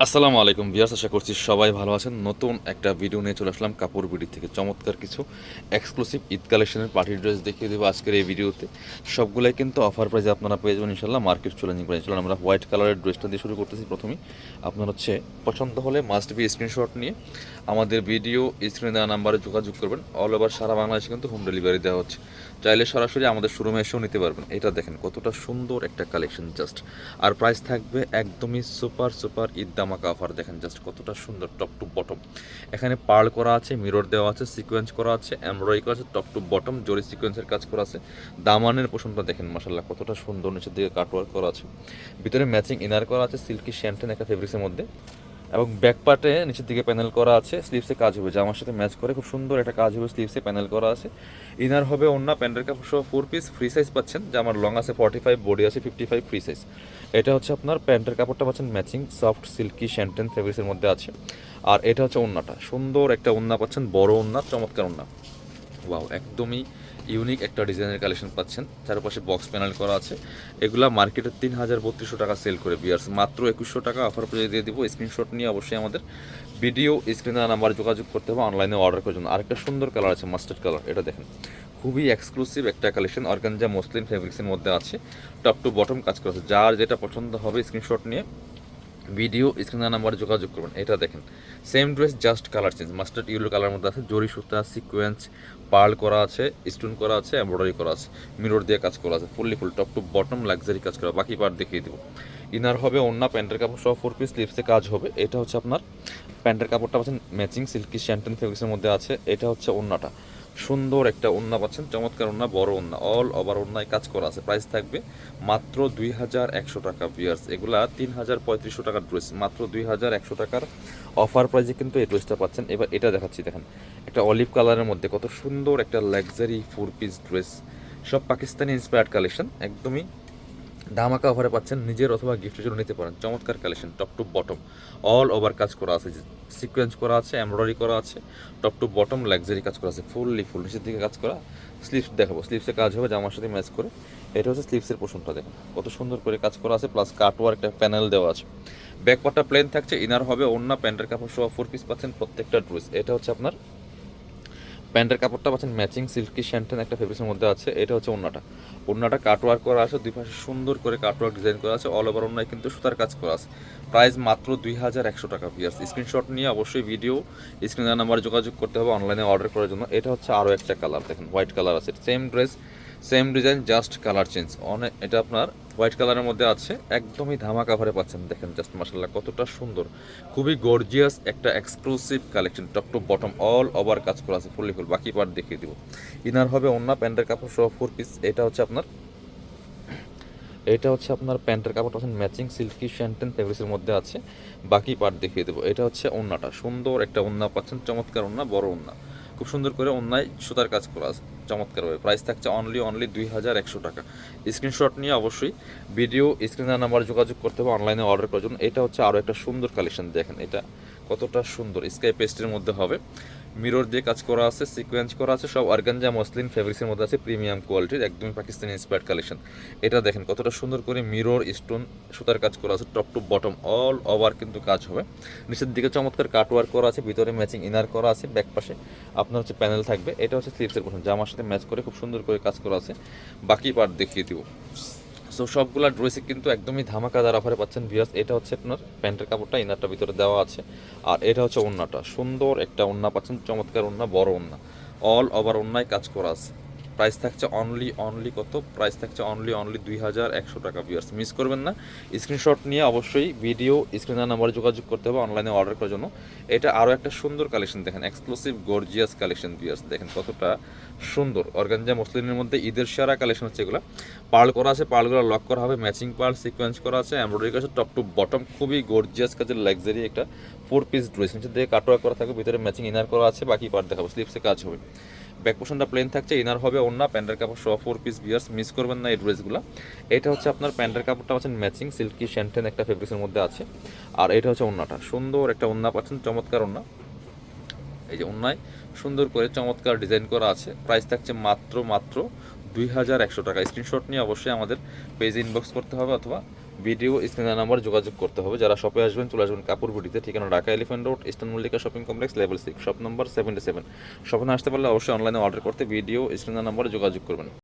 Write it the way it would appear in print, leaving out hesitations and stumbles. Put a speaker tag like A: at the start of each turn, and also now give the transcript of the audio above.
A: আসসালামু আলাইকুম ভিউয়ার্স, আশা করছি সবাই ভালো আছেন। নতুন একটা ভিডিও নিয়ে চলে আসলাম কাপড় বিডি থেকে। চমৎকার কিছু এক্সক্লুসিভ ঈদ কালেকশনের পার্টি ড্রেস দেখিয়ে দেবো আজকের এই ভিডিওতে। সবগুলাই কিন্তু অফার প্রাইসে আপনারা পেয়ে যাবেন ইনশাল্লাহ, মার্কেট চ্যালেঞ্জিং প্রাইস। চলুন আমরা হোয়াইট কালারের ড্রেসটা দিয়ে শুরু করতেছি। প্রথমেই আপনার পছন্দ হলে মাস্ট বি স্ক্রিনশট নিয়ে আমাদের ভিডিও স্ক্রিনে দেওয়া নাম্বারে যোগাযোগ করবেন। অল ওভার সারা বাংলাদেশে কিন্তু হোম ডেলিভারি দেওয়া হচ্ছে। চাইলে সরাসরি আমাদের শোরুমে এসেও নিতে পারবেন। এটা দেখেন কতটা সুন্দর একটা কালেকশন জাস্ট। আর প্রাইস থাকবে একদমই সুপার সুপার ঈদ ধামাকা অফার। দেখেন জাস্ট কতটা সুন্দর টপ টু বটম। এখানে পার্ল করা আছে, মিরর দেওয়া আছে, সিকোয়েন্স করা আছে, এমব্রয়ডারি করা আছে, টপ টু বটম জরি সিকোয়েন্সের কাজ করা আছে। দামানের পোষণটা দেখেন মাশাআল্লাহ কতটা সুন্দর, নিচের দিকে কাটওয়ার্ক করা আছে, ভিতরে ম্যাচিং ইনার করা আছে সিল্কি শ্যান্টেন একটা ফেব্রিক্সের মধ্যে, এবং ব্যাক পার্টে নিচের দিকে প্যানেল করা আছে। স্লিভসে কাজ হবে, জামার সাথে ম্যাচ করে খুব সুন্দর একটা কাজ হবে। স্লিভসে প্যানেল করা আছে। ইনার হবে ওন্না, প্যান্টের কাপড় সহ 4 পিস ফ্রি সাইজ পাচ্ছেন। জামার লং আছে 45, বডি আছে 55 ফ্রি সাইজ। এটা হচ্ছে আপনার প্যান্টের কাপড়টা পাচ্ছেন ম্যাচিং সফট সিল্কি শ্যান্টেন ফেব্রিক্সের মধ্যে আছে। আর এটা হচ্ছে ওন্নাটা, সুন্দর একটা ওন্না পাচ্ছেন, বড় ওন্না, চমৎকার ওন্না। ওয়াও, একদমই ইউনিক একটা ডিজাইনের কালেকশন পাচ্ছেন। চারপাশে বক্স প্যানেল করা আছে। এগুলা মার্কেটে 3,3200 টাকা সেল করে বিয়ার্স, মাত্র 2100 টাকা অফার পেয়ে দিয়ে দিব। স্ক্রিনশট নিয়ে অবশ্যই আমাদের ভিডিও স্ক্রিনে নাম্বার যোগাযোগ করতে হবে অনলাইনে অর্ডার করার জন্য। আরেকটা সুন্দর কালার আছে মাস্টার্ড কালার, এটা দেখেন খুবই এক্সক্লুসিভ একটা কালেকশন। অর্গানজা মসলিন ফেব্রিক্সের মধ্যে আছে, টপ টু বটম কাজ করা আছে। যার যেটা পছন্দ হবে স্ক্রিনশট নিয়ে ভিডিও স্ক্রিনের নাম্বারে যোগাযোগ করবেন। এটা দেখেন same dress just colour change. Mustard yellow colour মধ্যে আছে, জরি সুতা সিকোয়েন্স পার্ল করা আছে, স্টোন করা আছে, এমব্রয়ডারি করা আছে, মিরর দিয়ে কাজ করা আছে, fully full top to bottom luxury কাজ করা। বাকি পার্ট দেখিয়ে দেবো। ইনার হবে ওন্না, প্যান্টের কাপড় সহ 4 পিস, স্লিভসে কাজ হবে। এটা হচ্ছে আপনার প্যান্টের কাপড়টা পাচ্ছেন ম্যাচিং সিল্কি শ্যান্টেন ফেব্রিক্সের মধ্যে আছে। এটা হচ্ছে ওন্নাটা, সুন্দর একটা ওন্না পাচ্ছেন, চমৎকার ওন্না, বড় ওন্না, অল ওভার ওন্নায় কাজ করা আছে। প্রাইস থাকবে মাত্র 2100 টাকা ভিউয়ার্স। এগুলা 3,3500 টাকার ড্রেস, মাত্র 2100 টাকার অফার প্রাইসে কিন্তু এই ড্রেসটা পাচ্ছেন। এবার এটা দেখাচ্ছি, দেখেন একটা অলিভ কালারের মধ্যে কত সুন্দর একটা লাক্সারি 4 পিস ড্রেস। সব পাকিস্তানি ইন্সপায়ার্ড কালেকশন, একদমই ধামাকা অফারে পাচ্ছেন। নিজের অথবা গিফটের জন্য নিতে পারেন। চমৎকার collection, top to bottom all over কাজ করা আছে, সিকোয়েন্স করা আছে, এমব্রয়ডারি করা আছে, টপ টু বটম লাক্সারি কাজ করা আছে, ফুললি ফুল নিচের দিকে কাজ করা। স্লিভস দেখাবো, স্লিভসে কাজ হবে জামার সাথে ম্যাচ করে। এটা হচ্ছে স্লিভসের পোর্শনটা, দেখেন কত সুন্দর করে কাজ করা আছে, প্লাস কাটওয়ার্ক একটা প্যানেল দেওয়া আছে। ব্যাক পার্টটা প্লেন থাকছে। ইনার হবে ওন্না, প্যান্টের কাপড় সহ 4 পিস পাচ্ছেন প্রত্যেকটা ড্রেস। এটা হচ্ছে আপনার প্যান্টের কাপড়টা পাচ্ছেন ম্যাচিং সিল্কি শ্যান্টেন একটা ফেব্রিক্সের মধ্যে আছে। এটা হচ্ছে ওন্নাটা, ওন্নাটা কাটওয়ার্ক করা আছে, দুই পাশে সুন্দর করে কাটওয়ার্ক ডিজাইন করা আছে। অল ওভার ওন্নায় কিন্তু সুতার কাজ করা আছে। প্রাইস মাত্র 2100 টাকা পিয়ার্স। স্ক্রিনশট নিয়ে অবশ্যই ভিডিও স্ক্রিনের নাম্বারে যোগাযোগ করতে হবে অনলাইনে অর্ডার করার জন্য। এটা হচ্ছে আরও একটা কালার, দেখেন হোয়াইট কালার আছে, same dress same design just colour change. অনেক এটা আপনার হোয়াইট কালারের মধ্যে আছে, একদমই ধামাকা ভরে পাচ্ছেন। দেখেন জাস্ট মাশাআল্লাহ কতটা সুন্দর, খুবই গর্জিয়াস একটা exclusive collection. Top to bottom all over কাজ করা আছে, ফুললি ফুল। বাকি পার্ট দেখিয়ে দিব। ইনার হবে ওন্না, প্যান্টের কাপড় সহ 4 পিস। এটা হচ্ছে আপনার প্যান্টের কাপড় পাচ্ছেন ম্যাচিং সিল্কি শ্যান্টেন ফেব্রিক্সের মধ্যে আছে। বাকি পার্ট দেখিয়ে দেবো। এটা হচ্ছে ওন্নাটা, সুন্দর একটা ওন্না পাচ্ছেন, চমৎকার ওন্না, বড় ওন্না, খুব সুন্দর করে অন্যায় সুতার কাজ করা আছে চমৎকারভাবে। প্রাইস থাকছে অনলি 2100 টাকা। স্ক্রিনশট নিয়ে অবশ্যই ভিডিও স্ক্রিনের নাম্বার যোগাযোগ করতে হবে অনলাইনে অর্ডার করার জন্য। এটা হচ্ছে আরও একটা সুন্দর কালেকশন, দেখেন এটা কতটা সুন্দর, স্কাই পেস্টের মধ্যে হবে, মিরর দিয়ে কাজ করা আছে, সিকোয়েন্স করা আছে, সব অর্গানজা মসলিন ফেব্রিক্সের মধ্যে আছে, প্রিমিয়াম কোয়ালিটির, একদমই পাকিস্তানি ইন্সপায়ার্ড কালেকশন। এটা দেখেন কতটা সুন্দর করে মিরর স্টোন সুতার কাজ করা আছে, top to bottom all over কিন্তু কাজ হবে। নিচের দিকে চমৎকার কাটওয়ার্ক করা আছে, ভিতরে ম্যাচিং ইনার করা আছে, ব্যাক পাশে আপনার প্যানেল থাকবে। এটা হচ্ছে স্লিভসের পোর্শন, জামার সাথে ম্যাচ করে খুব সুন্দর করে কাজ করা আছে। বাকি পার্ট দেখিয়ে দিব। সো সবগুলা ড্রেসে কিন্তু একদমই ধামাকাদার অফারে পাচ্ছেন ভিউয়ার্স। এটা হচ্ছে আপনার প্যান্টের কাপড়টা, ইনারটা ভিতরে দেওয়া আছে। আর এটা হচ্ছে ওন্নাটা, সুন্দর একটা ওন্না পাচ্ছেন, চমৎকার ওন্না, বড় ওন্না, অল ওভার ওন্নায় কাজ করা আছে। প্রাইস থাকছে অনলি কত? প্রাইস থাকছে অনলি 2100 টাকা ভিউয়ার্স। মিস করবেন না। স্ক্রিনশট নিয়ে অবশ্যই ভিডিও স্ক্রিনের নাম্বারে যোগাযোগ করতে হবে অনলাইনে অর্ডার করার জন্য। এটা আরও একটা সুন্দর কালেকশন, দেখেন এক্সক্লুসিভ গর্জিয়াস কালেকশন ভিউয়ার্স। দেখেন কতটা সুন্দর, অর্গানজা মসলিনের মধ্যে ঈদের সেরা কালেকশন হচ্ছে এগুলো। পার্ল করা আছে, পার্লগুলো লক করা হবে, ম্যাচিং পার্ল সিকোয়েন্স করা আছে, এমব্রয়ডারি করা আছে, টপ টু বটম খুবই গর্জিয়াস কাজের লাক্সারি একটা 4 পিস ড্রেস। নিচে দিয়ে কাটওয়ার্ক করা থাকবে, ভিতরে ম্যাচিং ইনার করা আছে। বাকি পার্ট দেখাবো, স্লিভসে কাজ হবে। ব্যাক পোর্শনটা প্লেন থাকছে। ইনার হবে ওন্না, প্যান্টের কাপড় সহ 4 পিস ভিউয়ার্স। মিস করবেন না এই ড্রেসগুলো। এটা হচ্ছে আপনার প্যান্টের কাপড়টা পাচ্ছেন ম্যাচিং সিল্কি শ্যান্টেন একটা ফেব্রিক্সের মধ্যে আছে। আর এটা হচ্ছে ওন্নাটা, সুন্দর একটা ওন্না পাচ্ছেন, চমৎকার ওন্না। এই যে ওন্নায় সুন্দর করে চমৎকার ডিজাইন করা আছে। প্রাইস থাকছে মাত্র 2100 টাকা। স্ক্রিনশট নিয়ে অবশ্যই আমাদের পেজ ইনবক্স করতে হবে অথবা ভিডিও স্ক্রিনের নাম্বার যোগাযোগ করতে হবে। যারা শপে আসবেন চলে আসবেন কাপড় বিডিতে, ঠিকানা Dhaka elephant road, eastern Mallika shopping complex, level 6, shop number 77। শপে না আসতে পারলে অবশ্যই অনলাইনে অর্ডার করতে ভিডিও স্ক্রিনের নাম্বারে যোগাযোগ করবেন।